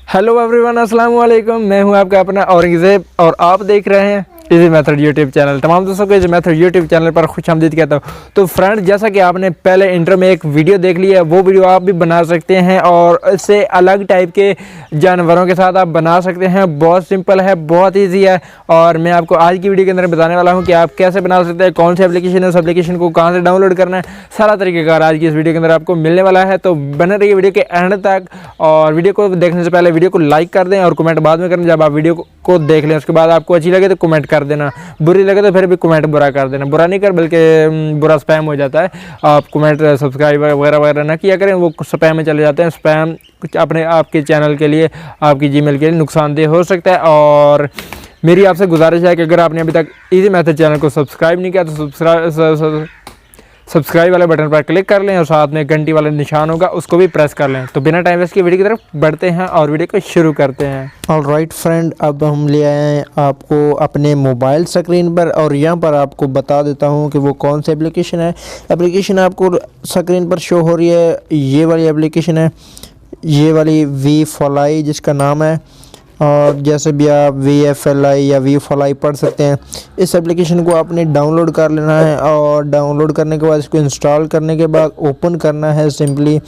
Hello everyone, अस्सलाम वालेकुम। मैं हूं आपका अपना औरंगज़ेब और आप देख रहे हैं इजी मेथड यूट्यूब चैनल। तमाम दोस्तों को इजी मेथड यूट्यूब चैनल पर खुशामदीद कहता हूं। तो फ्रेंड, जैसा कि आपने पहले इंट्रो में एक वीडियो देख लिया है, वो वीडियो आप भी बना सकते हैं और इससे अलग टाइप के जानवरों के साथ आप बना सकते हैं। बहुत सिंपल है, बहुत ईजी है और मैं आपको आज की वीडियो के अंदर बताने वाला हूँ कि आप कैसे बना सकते हैं, कौन सी एप्लीकेशन है, उस एप्लीकेशन को कहाँ से डाउनलोड करना है, सारा तरीकेकार आज की इस वीडियो के अंदर आपको मिलने वाला है। तो बने रहिए वीडियो के एंड तक और वीडियो को देखने से पहले वीडियो को लाइक कर दें और कमेंट बाद में करें। जब आप वीडियो को देख लें उसके बाद आपको अच्छी लगे तो कमेंट कर देना, बुरी लगे तो फिर भी कमेंट बुरा कर देना। बुरा नहीं कर, बल्कि बुरा स्पैम हो जाता है। आप कमेंट सब्सक्राइब वगैरह वगैरह ना किया करें, वो स्पैम में चले जाते हैं। स्पैम कुछ अपने आपके चैनल के लिए, आपकी जीमेल के लिए नुकसानदेह हो सकता है। और मेरी आपसे गुजारिश है कि अगर आपने अभी तक इजी मेथड चैनल को सब्सक्राइब नहीं किया तो सब्सक्राइब वाले बटन पर क्लिक कर लें और साथ में घंटी वाला निशान होगा उसको भी प्रेस कर लें। तो बिना टाइम वेस्ट की वीडियो की तरफ बढ़ते हैं और वीडियो को शुरू करते हैं। ऑलराइट फ्रेंड, अब हम ले आए हैं आपको अपने मोबाइल स्क्रीन पर और यहाँ पर आपको बता देता हूँ कि वो कौन सी एप्लीकेशन है। एप्लीकेशन आपको स्क्रीन पर शो हो रही है, ये वाली एप्लीकेशन है, ये वाली वी फ्लाई जिसका नाम है। और जैसे भी आप VFLI या वी फ्लाई पढ़ सकते हैं। इस एप्लीकेशन को आपने डाउनलोड कर लेना है और डाउनलोड करने के बाद इसको इंस्टॉल करने के बाद ओपन करना है सिंपली,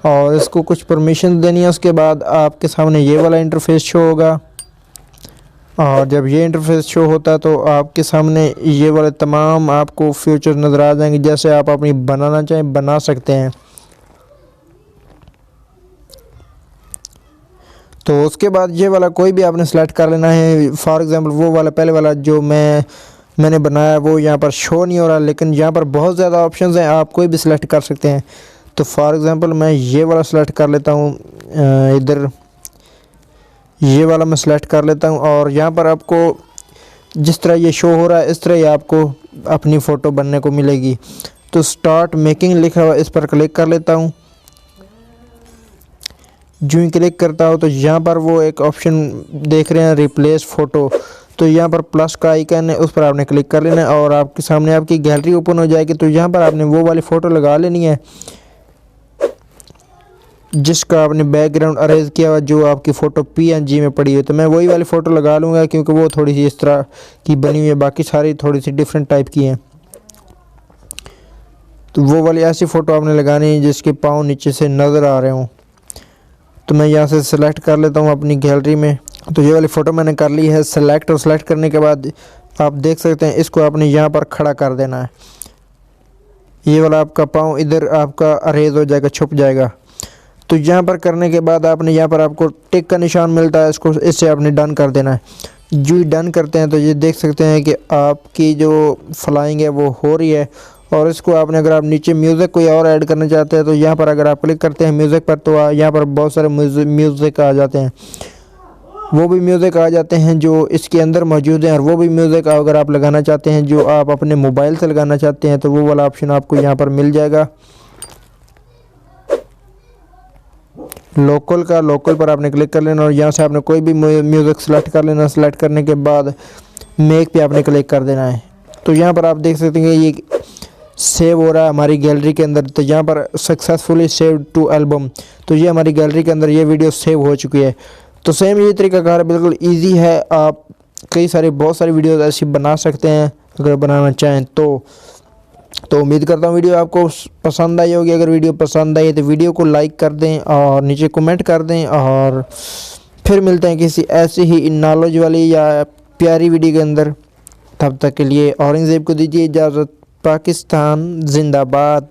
और इसको कुछ परमिशन देनी है। उसके बाद आपके सामने ये वाला इंटरफेस शो होगा और जब ये इंटरफेस शो होता है तो आपके सामने ये वाले तमाम आपको फीचर नज़र आ जाएंगे। जैसे आप अपनी बनाना चाहें बना सकते हैं। तो उसके बाद ये वाला कोई भी आपने सेलेक्ट कर लेना है। फॉर एग्ज़ाम्पल वो वाला पहले वाला जो मैंने बनाया वो यहाँ पर शो नहीं हो रहा, लेकिन यहाँ पर बहुत ज़्यादा ऑप्शंस हैं, आप कोई भी सिलेक्ट कर सकते हैं। तो फॉर एग्ज़ाम्पल मैं ये वाला सेलेक्ट कर लेता हूँ, इधर ये वाला मैं सेलेक्ट कर लेता हूँ और यहाँ पर आपको जिस तरह ये शो हो रहा है इस तरह ही आपको अपनी फ़ोटो बनने को मिलेगी। तो स्टार्ट मेकिंग लिखा हुआ इस पर क्लिक कर लेता हूँ। जो ही क्लिक करता हो तो यहाँ पर वो एक ऑप्शन देख रहे हैं रिप्लेस फ़ोटो, तो यहाँ पर प्लस का आइकन है, उस पर आपने क्लिक कर लेना है और आपके सामने आपकी गैलरी ओपन हो जाएगी। तो यहाँ पर आपने वो वाली फ़ोटो लगा लेनी है जिसका आपने बैकग्राउंड अरेज किया हुआ, जो आपकी फ़ोटो PNG में पड़ी हुई। तो मैं वही वाली फ़ोटो लगा लूँगा क्योंकि वो थोड़ी सी इस तरह की बनी हुई है, बाकी सारी थोड़ी सी डिफरेंट टाइप की हैं। तो वो वाली ऐसी फ़ोटो आपने लगानी है जिसके पाँव नीचे से नज़र आ रहे हों। तो मैं यहाँ से सेलेक्ट कर लेता हूँ अपनी गैलरी में। तो ये वाली फ़ोटो मैंने कर ली है सेलेक्ट, और सेलेक्ट करने के बाद आप देख सकते हैं इसको आपने यहाँ पर खड़ा कर देना है। ये वाला आपका पाँव इधर आपका अरेज हो जाएगा, छुप जाएगा। तो यहाँ पर करने के बाद आपने यहाँ पर आपको टिक का निशान मिलता है, इसको इससे आपने डन कर देना है। जो ही डन करते हैं तो ये देख सकते हैं कि आपकी जो फ्लाइंग है वो हो रही है। और इसको आपने अगर आप नीचे म्यूज़िक कोई और ऐड करना चाहते हैं तो यहाँ पर अगर आप क्लिक करते हैं म्यूज़िक पर तो यहाँ पर बहुत सारे म्यूज़िक आ जाते हैं। वो भी म्यूज़िक आ जाते हैं जो इसके अंदर मौजूद हैं, और वो भी म्यूज़िक अगर आप लगाना चाहते हैं जो आप अपने मोबाइल से लगाना चाहते हैं तो वो वाला ऑप्शन आपको यहाँ पर मिल जाएगा। लोकल पर आपने क्लिक कर लेना और यहाँ से आपने कोई भी म्यूज़िक सेलेक्ट कर लेना। सेलेक्ट करने के बाद मेक पे आपने क्लिक कर देना है। तो यहाँ पर आप देख सकते हैं ये सेव हो रहा है हमारी गैलरी के अंदर। तो यहाँ पर सक्सेसफुली सेव टू एल्बम, तो ये हमारी गैलरी के अंदर ये वीडियो सेव हो चुकी है। तो सेम ये तरीकाकार है, बिल्कुल ईजी है। आप बहुत सारी वीडियोस ऐसी बना सकते हैं अगर बनाना चाहें तो उम्मीद करता हूँ वीडियो आपको पसंद आई होगी। अगर वीडियो पसंद आई तो वीडियो को लाइक कर दें और नीचे कमेंट कर दें, और फिर मिलते हैं किसी ऐसी ही नॉलेज वाली या प्यारी वीडियो के अंदर। तब तक के लिए औरंगज़ेब को दीजिए इजाज़त। पाकिस्तान जिंदाबाद।